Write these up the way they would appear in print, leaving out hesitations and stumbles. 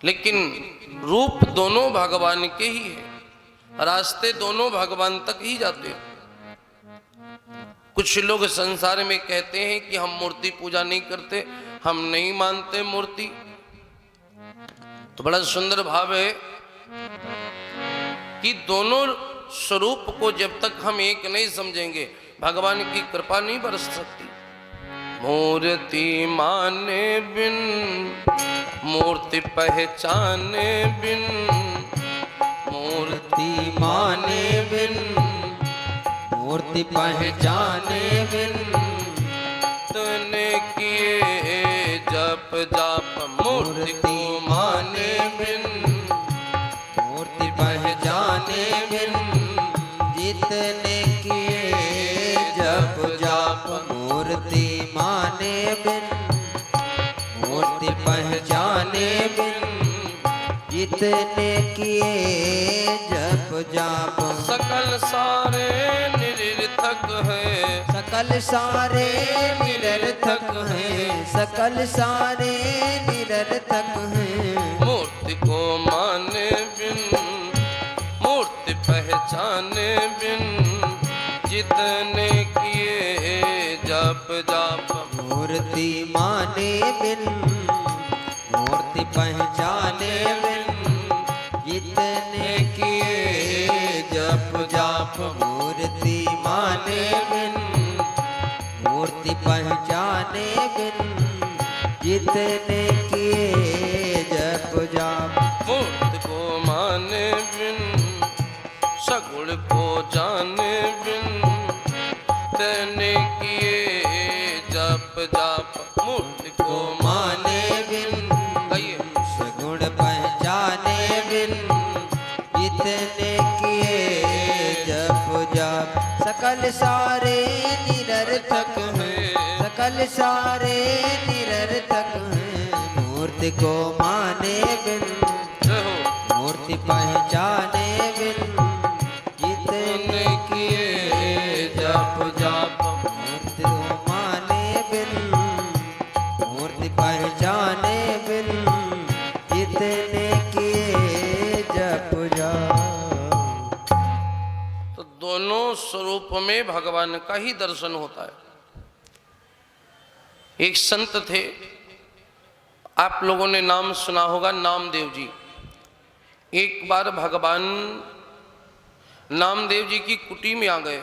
लेकिन रूप दोनों भगवान के ही है, रास्ते दोनों भगवान तक ही जाते हैं। कुछ लोग संसार में कहते हैं कि हम मूर्ति पूजा नहीं करते, हम नहीं मानते मूर्ति। तो बड़ा सुंदर भाव है कि दोनों स्वरूप को जब तक हम एक नहीं समझेंगे, भगवान की कृपा नहीं बरस सकती। मूर्ति माने बिन, मूर्ति पहचाने बिन, मूर्ति माने बिन, मूर्ति पहचाने बिन, तूने किए जप जाप मूर्ति को माने बिन, मूर्ति पहचाने बिन, जितने किए जप जाप मूर्ति माने बिन, मूर्ति पहचाने बिन, जितने किए जप जाप सकल सारे निरर्थक है, सकल सारे निरर्थक हैं, सकल सारे निरर्थक हैं। मूर्ति को माने बिन, मूर्ति पहचाने बिन, जितने किए जप जाप मूर्ति माने बिन, मूर्ति पहचाने बिन, जितने किए जप जाप मूर्ति माने बिन, मूर्ति पहचाने बिन, जितने किए जप जाप मूर्ति को माने बिन, सगुण को जाने बिन, तने किए जप जाप मूर्ति को माने बिन, कहिए सगुण पहचाने बिन, जितने किए जप जाप सकल सारे निरर्थक हैं, सकल सारे निरर्थक हैं। मूर्ति को माने बिन, जय हो। मूर्ति पहचाने बिन, जितने किए जप जाप मूर्ति को माने बिन, मूर्ति पहचाने बिन, जितने किए जप जाप। तो दोनों स्वरूप में भगवान का ही दर्शन होता है। एक संत थे, आप लोगों ने नाम सुना होगा, नामदेव जी। एक बार भगवान नामदेव जी की कुटी में आ गए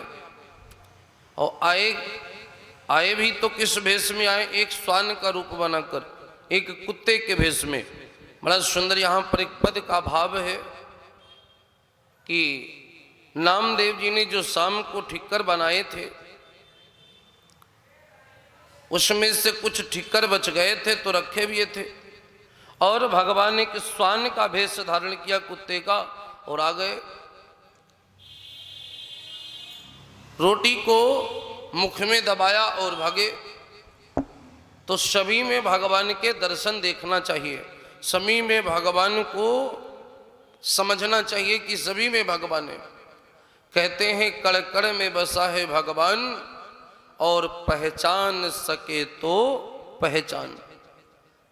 और आए भी तो किस भेष में आए, एक श्वान का रूप बनाकर, एक कुत्ते के भेष में। बड़ा सुंदर यहाँ पर एक पद का भाव है कि नामदेव जी ने जो शाम को ठिक्कर बनाए थे, उसमें से कुछ ठिक्कर बच गए थे तो रखे भी थे, और भगवान ने श्वान का भेष धारण किया कुत्ते का और आ गए। रोटी को मुख में दबाया और भागे। तो सभी में भगवान के दर्शन देखना चाहिए, सभी में भगवान को समझना चाहिए कि सभी में भगवान है। कहते हैं कण कण में बसा है भगवान, और पहचान सके तो पहचान।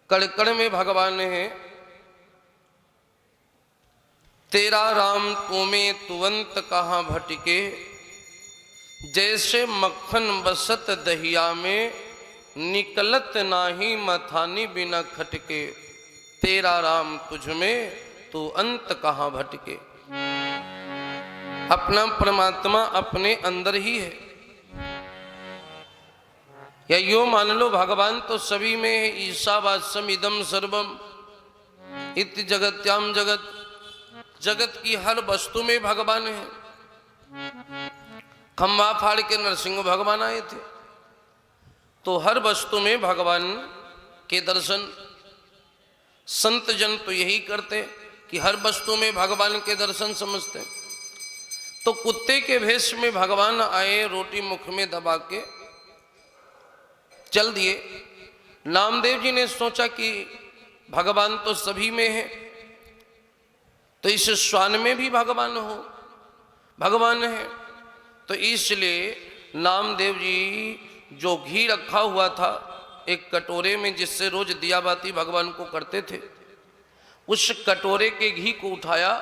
कण कण में भगवान है। तेरा राम तुम्हें तुवंत कहाँ भटके, जैसे मक्खन बसत दहिया में, निकलत नाही मथानी बिना खटके। तेरा राम तुझ में तू अंत कहाँ भटके। अपना परमात्मा अपने अंदर ही है। या यो मान लो भगवान तो सभी में है। ईशावास्यम इदम सर्वम इति जगत्याम जगत। जगत की हर वस्तु में भगवान है। खम्बा फाड़ के नरसिंह भगवान आए थे, तो हर वस्तु में भगवान के दर्शन संत जन तो यही करते कि हर वस्तु में भगवान के दर्शन समझते। तो कुत्ते के भेष में भगवान आए, रोटी मुख में दबा के चल दिए। नामदेव जी ने सोचा कि भगवान तो सभी में है, तो इस श्वान में भी भगवान हो, भगवान है। तो इसलिए नामदेव जी जो घी रखा हुआ था एक कटोरे में, जिससे रोज दिया बाती भगवान को करते थे, उस कटोरे के घी को उठाया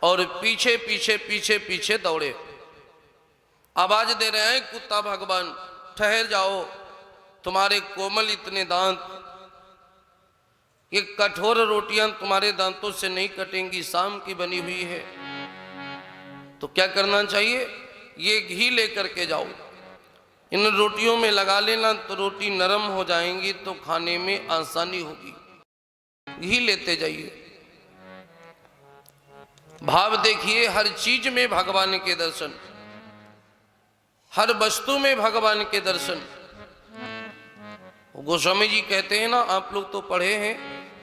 और पीछे पीछे पीछे पीछे दौड़े। आवाज दे रहे हैं कुत्ता भगवान ठहर जाओ, तुम्हारे कोमल इतने दांत, ये कठोर रोटियां तुम्हारे दांतों से नहीं कटेंगी, शाम की बनी हुई है। तो क्या करना चाहिए, ये घी लेकर के जाओ, इन रोटियों में लगा लेना, तो रोटी नरम हो जाएंगी तो खाने में आसानी होगी। घी लेते जाइए। भाव देखिए, हर चीज में भगवान के दर्शन, हर वस्तु में भगवान के दर्शन। गोस्वामी जी कहते हैं ना, आप लोग तो पढ़े हैं,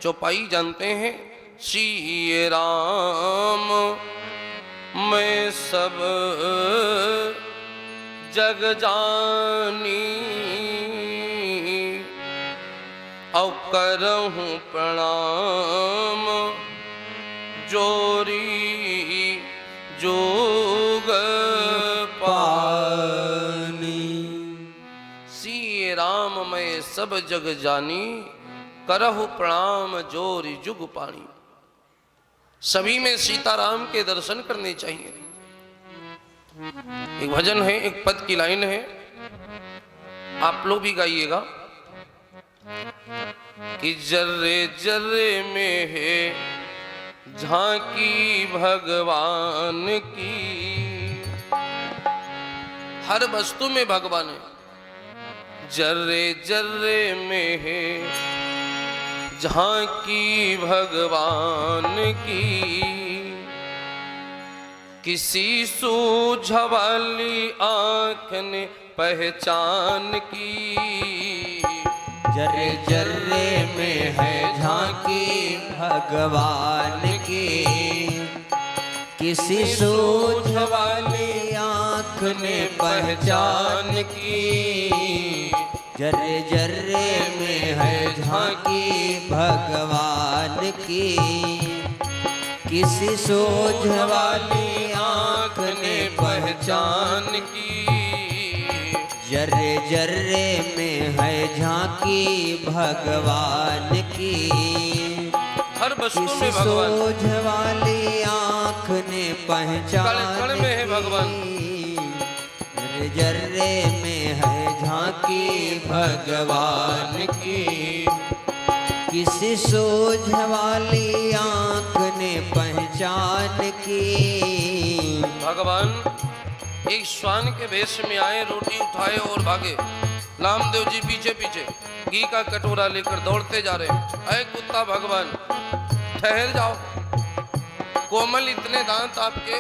चौपाई जानते हैं, श्री राम मैं सब जग जानी, औ करहूं प्रणाम जोरी जोग पानी। श्री राम मैं सब जग जानी, करहु प्रणाम जोरी जुग पानी। सभी में सीताराम के दर्शन करने चाहिए। एक भजन है, एक पद की लाइन है, आप लोग भी गाइएगा कि जर्रे जर्रे में है झांकी भगवान की। हर वस्तु में भगवान है, जर्रे जर्रे में है झांकी भगवान की। किसी सूझवाली आँख ने पहचान की, जर्रे जर्रे में है झांकी भगवान की। किसी सूझ वाली आँख ने पहचान की, जर्रे जर्रे में है झांकी भगवान की। किसी सूझ वाली आँख ने पहचान की, जर्रे जर्रे में है झांकी भगवान की। हर वस्तु में किसी भगवान, सूझ वाली आँख ने पहचान कण में है भगवान। जर्रे जर्रे में है झांकी भगवान की। किसी सूझ वाली आँख ने पहचान की। भगवान एक श्वान के वेश में आए, रोटी उठाए और भागे। नामदेव जी पीछे पीछे घी का कटोरा लेकर दौड़ते जा रहे हैं। अरे कुत्ता भगवान ठहर जाओ, कोमल इतने दांत आपके,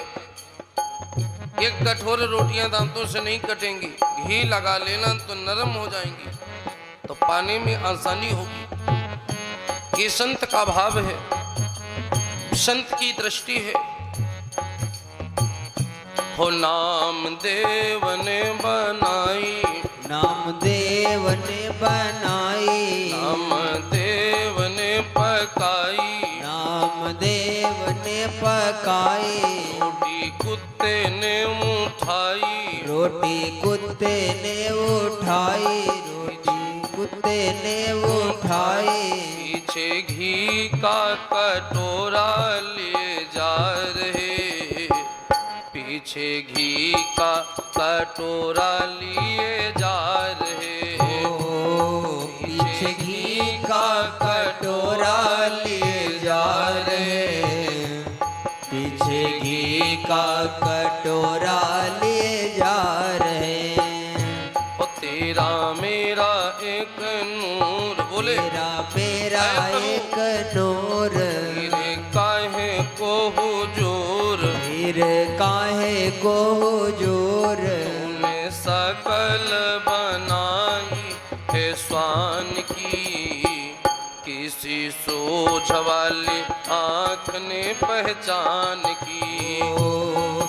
एक कठोर रोटियां दांतों से नहीं कटेंगी, घी लगा लेना तो नरम हो जाएंगी, तो पाने में आसानी होगी। ये संत का भाव है, संत की दृष्टि है। हो नाम देव ने बनाई, नाम देव ने बनाई, नाम देव ने पकाई, नाम देव ने पकाई। रोटी कुत्ते ने उठाई, रोटी कुत्ते ने उठाई, रोटी कुत्ते ने उठाई। पीछे घी का कटोरा ले जा रहे, पीछे घी का कटोरा लिए जा रहे। पीछे घी का कटोरा लिए जा रहे, पीछे घी का कटोरा लिए जा रहे। ओ तेरा मेरा एक नूर, बोले तेरा मेरा एक नूर, हीरे काहे को हुजूर, हीरे काहे को हुजूर। तूने सकल बनाई है स्वान की, किसी सोझ वाली आँख ने पहचान की।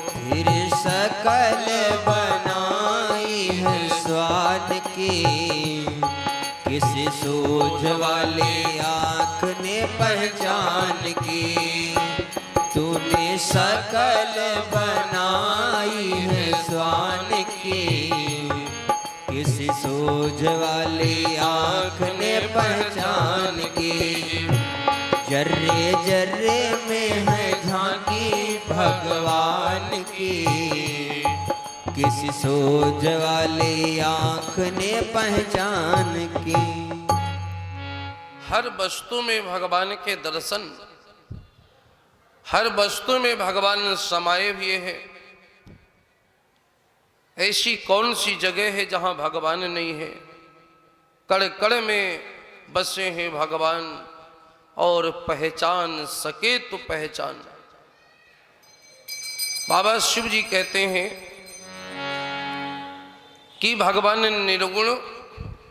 फिर सकल बनाई है स्वान की, किसी सूझ वाली आँख ने पहचान की। तूने सकल बनाई है स्वान की, किसी सूझ वाली आँख ने पहचान की। जर्रे किसी सोझ वाली आँख ने पहचान की। हर वस्तु में भगवान के दर्शन, हर वस्तु में भगवान समाये हुए है। ऐसी कौन सी जगह है जहां भगवान नहीं है? कण कण में बसे हैं भगवान, और पहचान सके तो पहचान। बाबा शिव जी कहते हैं कि भगवान निर्गुण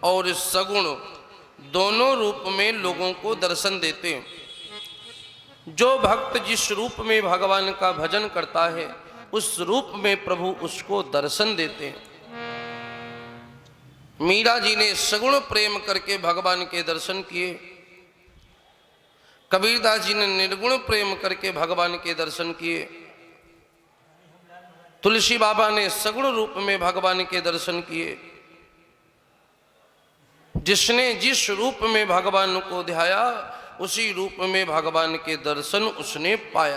और सगुण दोनों रूप में लोगों को दर्शन देते हैं। जो भक्त जिस रूप में भगवान का भजन करता है उस रूप में प्रभु उसको दर्शन देते हैं। मीरा जी ने सगुण प्रेम करके भगवान के दर्शन किए, कबीरदास जी ने निर्गुण प्रेम करके भगवान के दर्शन किए, तुलसी बाबा ने सगुण रूप में भगवान के दर्शन किए। जिसने जिस रूप में भगवान को ध्याया उसी रूप में भगवान के दर्शन उसने पाया।